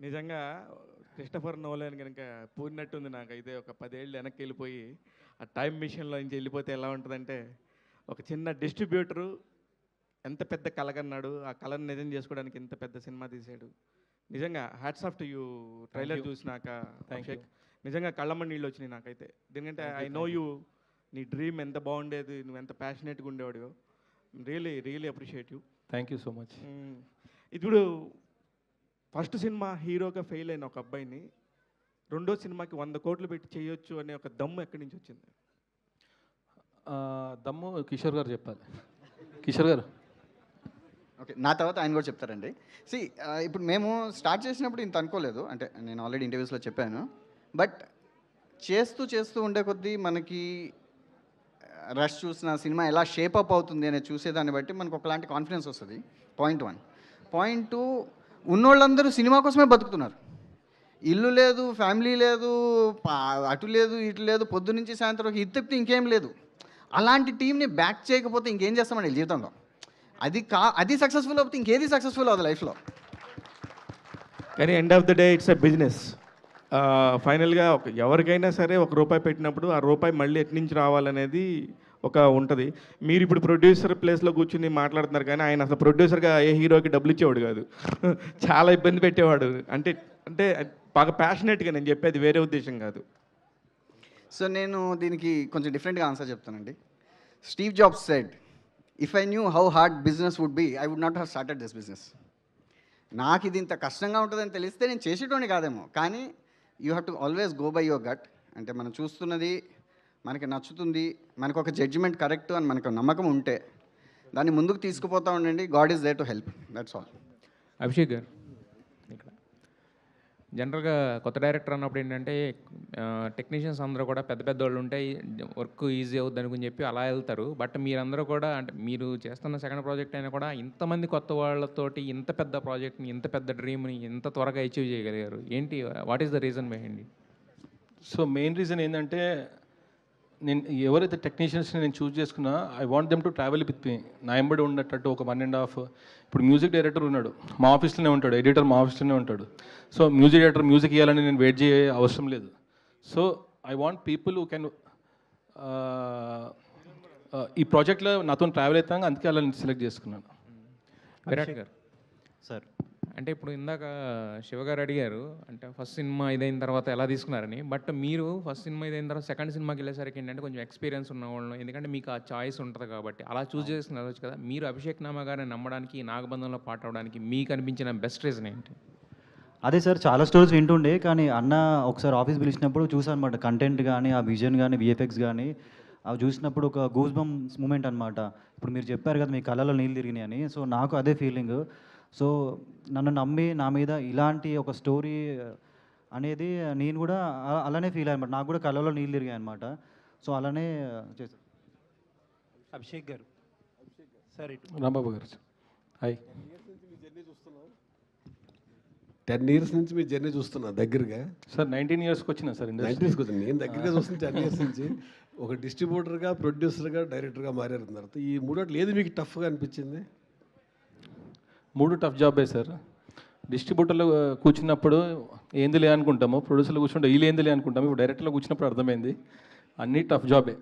నిజంగా Christopher Nolan కనుక పూరినట్టుంది నాకైతే. ఒక 10 ఏళ్ళు వెనక్కి వెళ్ళిపోయి ఆ టైం మిషన్‌లో నుంచి వెళ్ళిపోతే ఎలా ఉంటదంటే, ఒక చిన్న డిస్ట్రిబ్యూటరు ఎంత పెద్ద కల కన్నాడు. ఆ కలను నిజం చేసుకోవడానికి ఇంత పెద్ద సినిమా తీశాడు. నిజంగా hats off to you. Trailer చూసినాక థ్యాంక్ యూ. అభిషేక్ నిజంగా కళ్ళమ్మట నీళ్ళు వచ్చినాయి నాకైతే. ఎందుకంటే ఐ నో యూ. నీ డ్రీమ్ ఎంత బాగుండేది, నువ్వు ఎంత ప్యాషనేట్గా ఉండేవాడివో. Really really appreciate you. Thank you so much. ఇప్పుడు ఫస్ట్ సినిమా హీరోగా ఫెయిల్ అయిన ఒక అబ్బాయిని రెండో సినిమాకి 100 కోట్లు పెట్టి చేయొచ్చు అనే ఒక దమ్ము ఎక్కడి నుంచి వచ్చింది? దమ్ము కిషోర్ గారు చెప్పాలి. కిషోర్ గారు. ఓకే, నా తర్వాత ఆయన కూడా చెప్తారండి. సి, ఇప్పుడు మేము స్టార్ట్ చేసినప్పుడు ఇంత అనుకోలేదు, అంటే నేను ఆల్రెడీ ఇంటర్వ్యూస్లో చెప్పాను. బట్ చేస్తూ చేస్తూ ఉండే కొద్దీ మనకి రష్ చూసిన సినిమా ఎలా షేపప్ అవుతుంది అనేది చూసేదాన్ని బట్టి మనకు ఒకలాంటి కాన్ఫిడెన్స్ వస్తుంది. పాయింట్ 1. పాయింట్ 2, ఉన్నోళ్ళందరూ సినిమా కోసమే బతుకుతున్నారు. ఇల్లు లేదు, ఫ్యామిలీ లేదు, అటు లేదు, ఇటు లేదు, పొద్దు నుంచి సాయంత్రం ఇది తప్పితే ఇంకేం లేదు. అలాంటి టీంని బ్యాక్ చేయకపోతే ఇంకేం చేస్తామండి జీవితంలో? అది సక్సెస్ఫుల్ అవుతుంది, ఇంకేది సక్సెస్ఫుల్ అవుతుంది లైఫ్లో. కానీ end of the day it's a business. ఫైనల్గా ఎవరికైనా సరే ₹1 పెట్టినప్పుడు ఆ రూపాయి మళ్ళీ ఎటు నుంచి రావాలనేది ఒక ఉంటుంది. మీరు ఇప్పుడు ప్రొడ్యూసర్ ప్లేస్లో కూర్చుని మాట్లాడుతున్నారు, కానీ ఆయన అసలు ప్రొడ్యూసర్గా ఏ హీరోకి డబ్బులు ఇచ్చేవాడు కాదు. చాలా ఇబ్బంది పెట్టేవాడు. అంటే అంటే బాగా ప్యాషనేట్గా నేను చెప్పేది, వేరే ఉద్దేశం కాదు. సో నేను దీనికి కొంచెం డిఫరెంట్గా ఆన్సర్ చెప్తానండి. Steve Jobs said, if I knew how hard business would be, I would not have started this business. నాకు ఇది ఇంత కష్టంగా ఉంటుందని తెలిస్తే నేను చేసేటోని కాదేమో, కానీ you have to always go by your gut. అంటే మనం చూస్తున్నది మనకి నచ్చుతుంది, మనకు ఒక జడ్జిమెంట్ కరెక్ట్ అని మనకు నమ్మకం ఉంటే దాన్ని ముందుకు తీసుకుపోతూ ఉండండి. God is there to help, that's all. Abhishek గారు, ఇక్కడ జనరల్గా కొత్త డైరెక్టర్ అన్నప్పుడు ఏంటంటే టెక్నీషియన్స్ అందరూ కూడా పెద్ద పెద్ద వాళ్ళు ఉంటే వర్క్ ఈజీ అవుద్ది అనుకుని చెప్పి అలా వెళ్తారు. బట్ మీరందరూ కూడా, అంటే మీరు చేస్తున్న సెకండ్ ప్రాజెక్ట్ అయినా కూడా ఇంతమంది కొత్త వాళ్ళతోటి ఇంత పెద్ద ప్రాజెక్ట్ని, ఇంత పెద్ద డ్రీమ్ని ఇంత త్వరగా అచీవ్ చేయగలిగారు. ఏంటి, what is the reason behind it? So main reason ఏంటంటే, నేను ఎవరైతే టెక్నీషియన్స్ని నేను చూస్ చేసుకున్నా, I want them to travel with me. నా ఎంబడి ఉండేటట్టు ఒక 1.5. ఇప్పుడు మ్యూజిక్ డైరెక్టర్ ఉన్నాడు, మా ఆఫీస్లోనే ఉంటాడు. ఎడిటర్ మా ఆఫీస్లోనే ఉంటాడు. సో మ్యూజిక్ డైరెక్టర్ మ్యూజిక్ ఇవ్వాలని నేను వెయిట్ చేయ అవసరం లేదు. So I want people who can ఈ ప్రాజెక్ట్లో నాతో ట్రావెల్ అవుతాం, అందుకే అలా నేను సెలెక్ట్ చేసుకున్నాను. విరాట్ గారు సార్, అంటే ఇప్పుడు ఇందాక శివగారు అడిగారు, అంటే ఫస్ట్ సినిమా ఇదైన తర్వాత ఎలా తీసుకున్నారని. బట్ మీరు ఫస్ట్ సినిమా ఇదైన తర్వాత సెకండ్ సినిమాకి వెళ్ళేసరికి ఏంటంటే కొంచెం ఎక్స్పీరియన్స్ ఉన్న వాళ్ళు, ఎందుకంటే మీకు ఆ చాయిస్ ఉంటుంది కాబట్టి అలా చూస్ చేసుకుని వెళ్ళచ్చు కదా. మీరు అభిషేక్ నామా గారిని నమ్మడానికి, నాగబంధంలో పాట అవడానికి మీకు అనిపించిన బెస్ట్ రీజన్ ఏంటి? అదే సార్, చాలా స్టోరీస్ వింటుండే, కానీ అన్న ఒకసారి ఆఫీస్ పిలిచినప్పుడు చూసాను అనమాట. కంటెంట్ కానీ, ఆ విజన్ కానీ, విఎఫ్ఎక్స్ కానీ అవి చూసినప్పుడు ఒక గూస్ బంప్స్ మూమెంట్ అనమాట. ఇప్పుడు మీరు చెప్పారు కదా మీ కళ్ళలో నీళ్ళు తిరిగినాయి అని, సో నాకు అదే ఫీలింగ్. సో నన్ను నమ్మి నా మీద ఇలాంటి ఒక స్టోరీ అనేది నేను కూడా అలానే ఫీల్ అయ్యాను. నాకు కూడా కళ్ళలో నీళ్ళు తిరిగాయి అనమాట. సో అలానే చేశాను. అభిషేక్ గారు సార్, రాంబాబు గారు హాయ్. 10 ఇయర్స్ నుంచి మీ జర్నీ చూస్తున్నా దగ్గరగా. సార్ 19 ఇయర్స్కి వచ్చిన సార్ ఇండస్ట్రీ. 90s వచ్చింది, నేను దగ్గరగా చూస్తున్నా 10 ఇయర్స్ నుంచి. ఒక డిస్ట్రిబ్యూటర్గా, ప్రొడ్యూసర్గా, డైరెక్టర్గా మారిన తర్వాత ఈ మూడోట్లు ఏది మీకు టఫ్గా అనిపించింది? 3 టఫ్ జాబే సార్. డిస్ట్రిబ్యూటర్లో కూర్చున్నప్పుడు ఏందిలే అనుకుంటాము, ప్రొడ్యూసర్లో కూర్చుంటే వీళ్ళు ఏందిలే అనుకుంటాము. ఇప్పుడు డైరెక్టర్లో కూర్చున్నప్పుడు అర్థమైంది అన్నీ టఫ్ జాబే.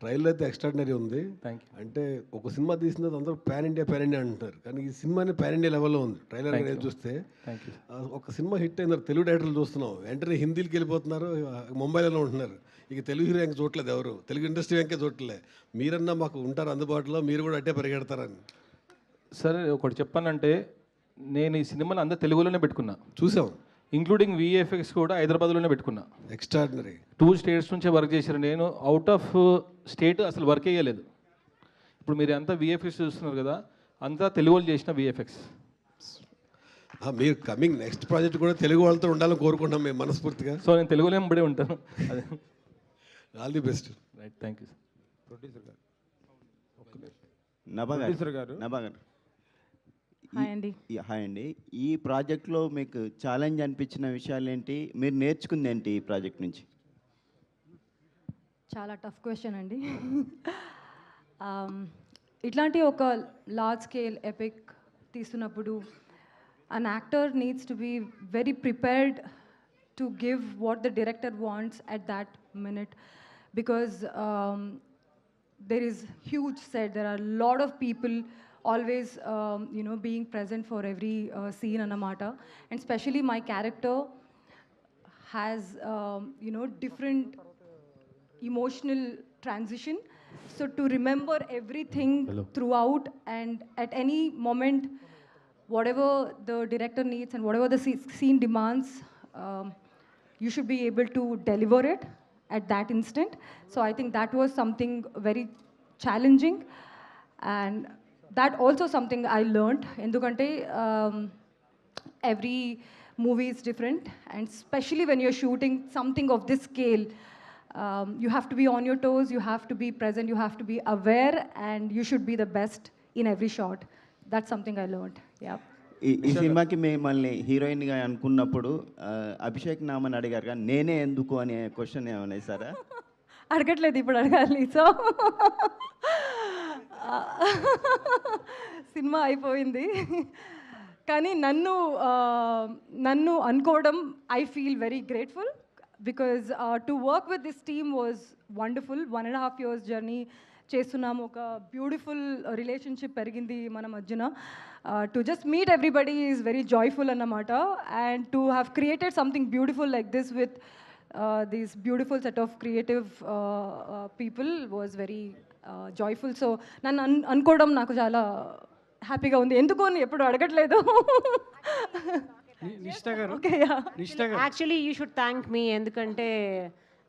ట్రైలర్ అయితే ఎక్స్ట్రాడినరీ ఉంది. Thank you. అంటే ఒక సినిమా తీసిన అందరూ పాన్ ఇండియా అంటున్నారు, కానీ ఈ సినిమాని పాన్ ఇండియా లెవెల్లో ఉంది. ట్రైలర్ అనేది చూస్తే థ్యాంక్ యూ. ఒక సినిమా హిట్ అయిన తెలుగు డైరెక్టర్లు చూస్తున్నాం, వెంటనే హిందీకి వెళ్ళిపోతున్నారు, ముంబైలోనే ఉంటున్నారు. ఇక తెలుగు హీరో ఇంకా చూడలేదు, ఎవరు తెలుగు ఇండస్ట్రీ వెంకే చూడలే. మీరన్నా మాకు ఉంటారు అందుబాటులో, మీరు కూడా అట్టే పరిగెడతారని. సరే ఒకటి చెప్పానంటే, నేను ఈ సినిమాని అందరు తెలుగులోనే పెట్టుకున్నా, చూసాం. ఇంక్లూడింగ్ విఎఫ్ఎక్స్ కూడా హైదరాబాద్లోనే పెట్టుకున్నా. ఎక్స్ట్రాడినరీ. 2 స్టేట్స్ నుంచే వర్క్ చేశారు. నేను అవుట్ ఆఫ్ స్టేట్ అసలు వర్క్ చేయలేదు. ఇప్పుడు మీరు అంతా విఎఫ్ఎక్స్ చూస్తున్నారు కదా, అంతా తెలుగు వాళ్ళు చేసిన విఎఫ్ఎక్స్. మీరు కమింగ్ నెక్స్ట్ ప్రాజెక్ట్ కూడా తెలుగు వాళ్ళతో ఉండాలని కోరుకుంటాం మేము మనస్ఫూర్తిగా. సో నేను తెలుగులో ఎంబడే ఉంటాను. అదే, all the best. Right, thank you. Producer గారు నభా గారు హాయ్ అండి. హాయ్ అండి. ఈ ప్రాజెక్ట్లో మీకు ఛాలెంజ్ అనిపించిన విషయాలు ఏంటి, మీరు నేర్చుకుంది ఏంటి ఈ ప్రాజెక్ట్ నుంచి? చాలా టఫ్ క్వశ్చన్ అండి. ఇట్లాంటి ఒక లార్జ్ స్కేల్ ఎపిక్ తీస్తున్నప్పుడు an actor needs to be very prepared to give what the director wants at that minute, because there is huge set. There are a lot of people always, being present for every scene anamata, and especially my character has, different emotional transition. So to remember everything throughout, and at any moment, whatever the director needs and whatever the scene demands, you should be able to deliver it at that instant. So I think that was something very challenging, and that also something I learned. Endukante every movie is different, and especially when you're shooting something of this scale, you have to be on your toes, you have to be present, you have to be aware, and you should be the best in every shot. That's something I learned. Yeah. ఈ సినిమాకి మిమ్మల్ని హీరోయిన్గా అనుకున్నప్పుడు అభిషేక్ నామని అడిగారు కానీ నేనే ఎందుకు అనే క్వశ్చన్ ఏమైనా వేసారా? అడగట్లేదు, ఇప్పుడు అడగాలి. సో సినిమా అయిపోయింది, కానీ నన్ను అనుకోవడం, I feel very grateful, because to work with this team was wonderful. 1.5 years journey చేస్తున్నాము, ఒక బ్యూటిఫుల్ రిలేషన్షిప్ పెరిగింది మన మధ్యన. To just meet everybody is very joyful అన్నమాట, and to have created something beautiful like this with these beautiful set of creative people was very joyful. So నన్ను అనుకోవడం నాకు చాలా హ్యాపీగా ఉంది. ఎందుకు అని ఎప్పుడు అడగట్లేదు. యాక్చువల్లీ యూ షుడ్ థ్యాంక్ మీ, ఎందుకంటే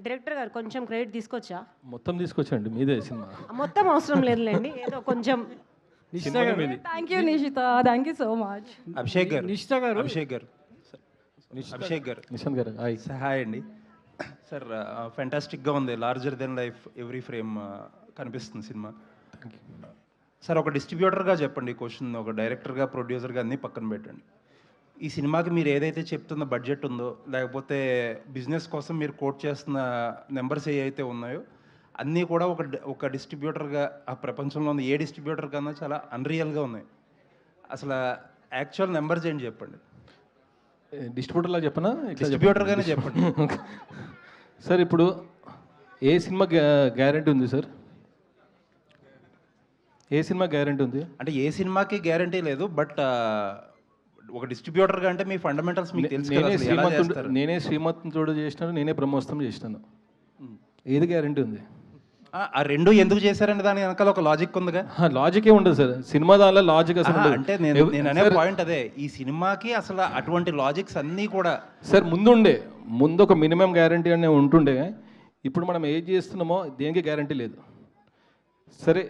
డైరెక్టర్ గారు కొంచెం క్రెడిట్ తీసుకొచ్చా. మొత్తం తీసుకొచ్చండి, మీదే సినిమా. మొత్తం అవసరం లేదులేండి, ఏదో కొంచెం. Thank you Nishita, thank you so much. Abhishek గారు, నిషిత గారు, అభిషేక్ గారు, అభిషేక్ గారు, నిశాంత్ గారు, హాయ్ అండి సార్. ఫెంటాస్టిక్గా ఉంది, larger than life every frame కనిపిస్తుంది సినిమా. సార్, ఒక డిస్ట్రిబ్యూటర్గా చెప్పండి ఈ క్వశ్చన్, ఒక డైరెక్టర్గా ప్రొడ్యూసర్గా అన్నీ పక్కన పెట్టండి. ఈ సినిమాకి మీరు ఏదైతే చెప్తున్న బడ్జెట్ ఉందో, లేకపోతే బిజినెస్ కోసం మీరు కోట్ చేస్తున్న నెంబర్స్ ఏవైతే ఉన్నాయో, అన్నీ కూడా ఒక డిస్ట్రిబ్యూటర్గా ఆ ప్రపంచంలో ఉన్న ఏ డిస్ట్రిబ్యూటర్ కన్నా చాలా అన్రియల్గా ఉన్నాయి. అసలు యాక్చువల్ నెంబర్స్ ఏంటి చెప్పండి. డిస్ట్రిబ్యూటర్లా చెప్పనా? డిస్ట్రిబ్యూటర్గానే చెప్పండి. సార్, ఇప్పుడు ఏ సినిమా గ్యారంటీ ఉంది సార్? ఏ సినిమా గ్యారంటీ ఉంది అంటే ఏ సినిమాకి గ్యారంటీ లేదు, బట్ ఒక డిస్ట్రిబ్యూటర్గా అంటే మీ ఫండమెంటల్స్ మీకు తెలుసు. నేనే శ్రీమంతుడు చేసినాను, నేనే బ్రహ్మోత్సవం చేసినాను. ఏది గ్యారంటీ ఉంది? ఆ రెండు ఎందుకు చేశారంటే దాని వెనకాల ఒక లాజిక్ ఉందిగా. లాజిక్ ఏ ఉండదు సార్ సినిమా, దానిలో లాజిక్ అసలు అంటే నేను అనే పాయింట్ అదే, ఈ సినిమాకి అసలు అటువంటి లాజిక్స్ అన్నీ కూడా సార్ ముందు ఒక మినిమం గ్యారంటీ అనే ఉంటుండే. ఇప్పుడు మనం ఏం చేస్తున్నామో దేనికి గ్యారంటీ లేదు. సరే,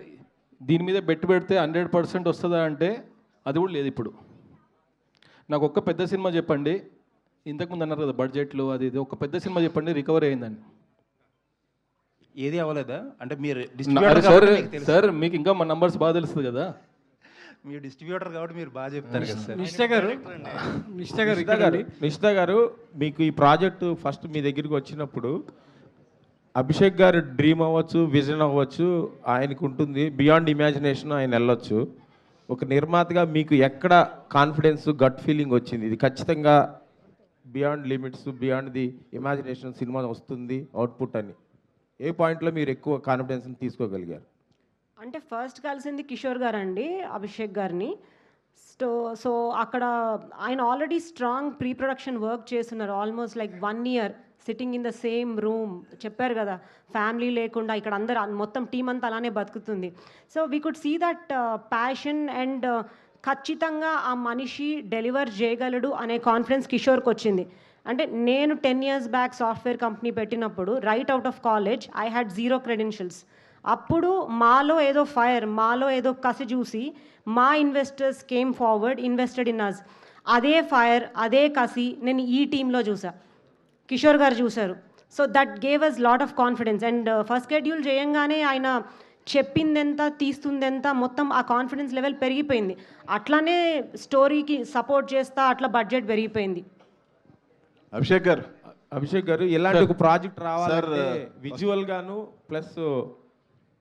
దీని మీద బెట్టు పెడితే 100% వస్తుందా అంటే అది కూడా లేదు. ఇప్పుడు నాకు ఒక్క పెద్ద సినిమా చెప్పండి, ఇంతకుముందు అన్నారు కదా బడ్జెట్లు అది ఇది, ఒక పెద్ద సినిమా చెప్పండి రికవరీ అయిందని. ఏది అవ్వలేదా? అంటే మీరు సార్ మీకు ఇంకా మా నంబర్స్ బాగా తెలుస్తుంది కదా, మీరు డిస్ట్రిబ్యూటర్ కాబట్టి మీరు బాగా చెప్తారు కదా సార్. నిషిత గారు, మీకు ఈ ప్రాజెక్టు ఫస్ట్ మీ దగ్గరికి వచ్చినప్పుడు అభిషేక్ గారు డ్రీమ్ అవ్వచ్చు, విజన్ అవ్వచ్చు, ఆయనకు ఉంటుంది, బియాండ్ ఇమాజినేషన్ ఆయన వెళ్ళొచ్చు. ఒక నిర్మాతగా మీకు ఎక్కడ కాన్ఫిడెన్స్, గట్ ఫీలింగ్ వచ్చింది ఇది ఖచ్చితంగా beyond limits, beyond the imagination cinema వస్తుంది అవుట్పుట్ అని? ఏ పాయింట్లో మీరు ఎక్కువ కాన్ఫిడెన్స్ని తీసుకోగలిగారు? అంటే ఫస్ట్ కలిసింది కిషోర్ గారు అండి, అభిషేక్ గారిని. సో అక్కడ ఆయన already strong pre production work చేస్తున్నారు, almost like 1 year sitting in the same room. చెప్పారు కదా, ఫ్యామిలీ లేకుండా ఇక్కడ అందరు మొత్తం టీం అంతా అలానే బతుకుతుంది. So we could see that passion, and ఖచ్చితంగా ఆ మనిషి డెలివర్ చేయగలడు అనే కాన్ఫిడెన్స్ కిషోర్కి వచ్చింది. అంటే నేను 10 years బ్యాక్ సాఫ్ట్వేర్ కంపెనీ పెట్టినప్పుడు, right out of college I had 0 credentials. అప్పుడు మాలో ఏదో ఫైర్, మాలో ఏదో కసి చూసి మా investors came forward, invested in us. అదే ఫైర్, అదే కసి నేను ఈ టీంలో చూసా, కిషోర్ గారు చూశారు. So that gave us lot of confidence. And first schedule చేయంగానే ఆయన చెప్పిందెంత తీస్తుందెంత మొత్తం ఆ కాన్ఫిడెన్స్ లెవెల్ పెరిగిపోయింది. అట్లానే స్టోరీకి సపోర్ట్ చేస్తా అట్లా బడ్జెట్ పెరిగిపోయింది. అభిషేక్ గారు ఇలాంటి ఒక ప్రాజెక్ట్ రావాలంటే విజువల్ గాను ప్లస్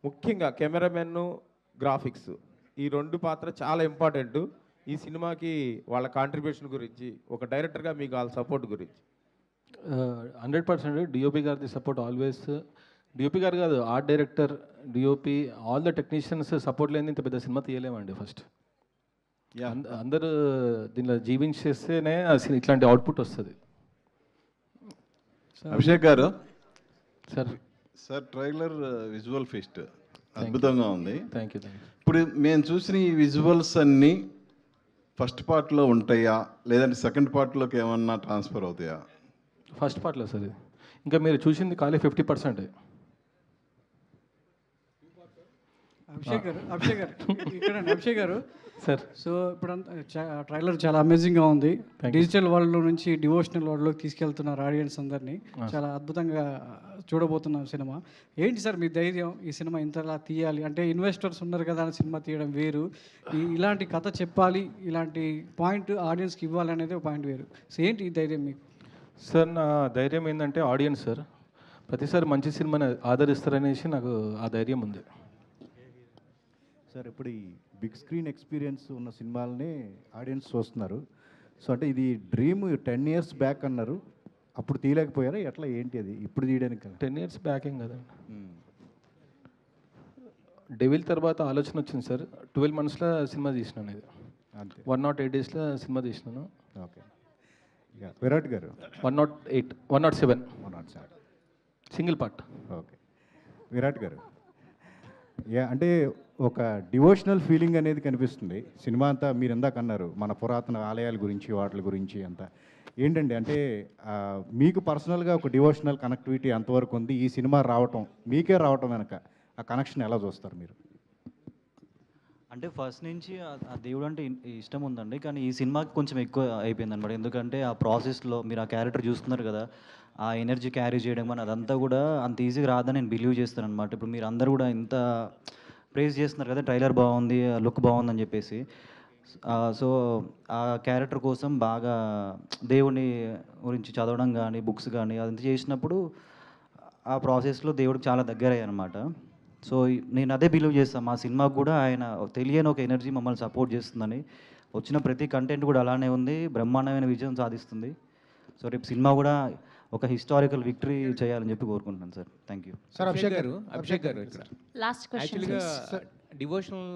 ముఖ్యంగా కెమెరామెన్, గ్రాఫిక్స్, ఈ 2 పాత్ర చాలా ఇంపార్టెంట్. ఈ సినిమాకి వాళ్ళ కాంట్రిబ్యూషన్ గురించి, ఒక డైరెక్టర్గా మీకు వాళ్ళ సపోర్ట్ గురించి? 100% డిఓపి గారిది సపోర్ట్ ఆల్వేస్. డిఓపి గారు కాదు, art director, DOP, all the technicians support లేని ఇంత పెద్ద సినిమా తీయలేమండి. ఫస్ట్ అందరూ దీనిలో జీవించేస్తేనే ఇట్లాంటి అవుట్పుట్ వస్తుంది. అభిషేక్ గారు sir sir trailer visual feast అద్భుతంగా ఉంది. Thank you. ఇప్పుడు మేము చూసిన ఈ విజువల్స్ అన్నీ ఫస్ట్ పార్ట్లో ఉంటాయా, లేదంటే సెకండ్ పార్ట్లోకి ఏమన్నా ట్రాన్స్ఫర్ అవుతాయా? ఫస్ట్ పార్ట్లో సార్ ఇది. ఇంకా మీరు చూసింది ఖాళీ 50%. అభిషేక్ గారు ఇక్కడ అభిషేక్ గారు సార్. సో ఇప్పుడు ట్రైలర్ చాలా అమేజింగ్గా ఉంది. డిజిటల్ వరల్డ్ నుంచి డివోషనల్ వరల్డ్లోకి తీసుకెళ్తున్నారు ఆడియన్స్ అందరినీ. చాలా అద్భుతంగా చూడబోతున్నాం సినిమా. ఏంటి సార్ మీ ధైర్యం ఈ సినిమా ఇంతలా తీయాలి అంటే? ఇన్వెస్టర్స్ ఉన్నారు కదా అని సినిమా తీయడం వేరు, ఇలాంటి కథ చెప్పాలి, ఇలాంటి పాయింట్ ఆడియన్స్కి ఇవ్వాలి అనేది ఒక పాయింట్ వేరు. సో ఏంటి ఈ ధైర్యం మీకు? సార్ నా ధైర్యం ఏంటంటే ఆడియన్స్ సార్. ప్రతిసారి మంచి సినిమాని ఆదరిస్తారనేసి నాకు ఆ ధైర్యం ఉంది సార్. ఇప్పుడు ఈ బిగ్ స్క్రీన్ ఎక్స్పీరియన్స్ ఉన్న సినిమాలని ఆడియన్స్ చూస్తున్నారు. సో అంటే ఇది డ్రీమ్ 10 years బ్యాక్ అన్నారు, అప్పుడు తీయలేకపోయారా ఎట్లా, ఏంటి అది ఇప్పుడు తీయడానికి? 10 years బ్యాక్ ఏం కదండి. డెవిల్ తర్వాత ఆలోచన వచ్చింది సార్. 12 monthsలో సినిమా తీసినాను. ఇది 108 daysలో సినిమా తీసినాను. ఓకే. విరాట్ గారు 108, 107 సింగిల్ పార్ట్. ఓకే. విరాట్ గారు అంటే ఒక డివోషనల్ ఫీలింగ్ అనేది కనిపిస్తుంది సినిమా అంతా. మీరు ఇందాక అన్నారు మన పురాతన ఆలయాల గురించి, వాటి గురించి అంతా ఏంటండి అంటే మీకు పర్సనల్గా ఒక డివోషనల్ కనెక్టివిటీ అంతవరకు ఉంది ఈ సినిమా రావటం, మీకే రావటం వెనక ఆ కనెక్షన్ ఎలా చూస్తారు మీరు? అంటే ఫస్ట్ నుంచి ఆ దేవుడు అంటే ఇష్టం ఉందండి, కానీ ఈ సినిమాకి కొంచెం ఎక్కువ అయిపోయింది అనమాట. ఎందుకంటే ఆ ప్రాసెస్లో మీరు ఆ క్యారెక్టర్ చూస్తున్నారు కదా, ఆ ఎనర్జీ క్యారీ చేయడం అని అదంతా కూడా అంత ఈజీగా రాదని నేను బిలీవ్ చేస్తాను అనమాట. ఇప్పుడు మీరు అందరూ కూడా ఇంత ప్రేజ్ చేస్తున్నారు కదా, ట్రైలర్ బాగుంది, లుక్ బాగుందని చెప్పేసి. సో ఆ క్యారెక్టర్ కోసం బాగా దేవుని గురించి చదవడం కానీ, బుక్స్ కానీ అదంతా చేసినప్పుడు ఆ ప్రాసెస్లో దేవుడికి చాలా దగ్గర అయ్యానమాట. సో నేను అదే బిలీవ్ చేస్తాను, మా సినిమాకు కూడా ఆయన తెలియని ఒక ఎనర్జీ మమ్మల్ని సపోర్ట్ చేస్తుందని. వచ్చిన ప్రతి కంటెంట్ కూడా అలానే ఉంది, బ్రహ్మాండమైన విజయం సాధిస్తుంది. సో రేపు సినిమా కూడా ఒక హిస్టారికల్ విక్టరీ చేయాలని చెప్పి కోరుకుంటున్నాను sir. Thank you sir. Abhishek గారు లాస్ట్ క్వశ్చన్. యాక్చువల్గా డివోషనల్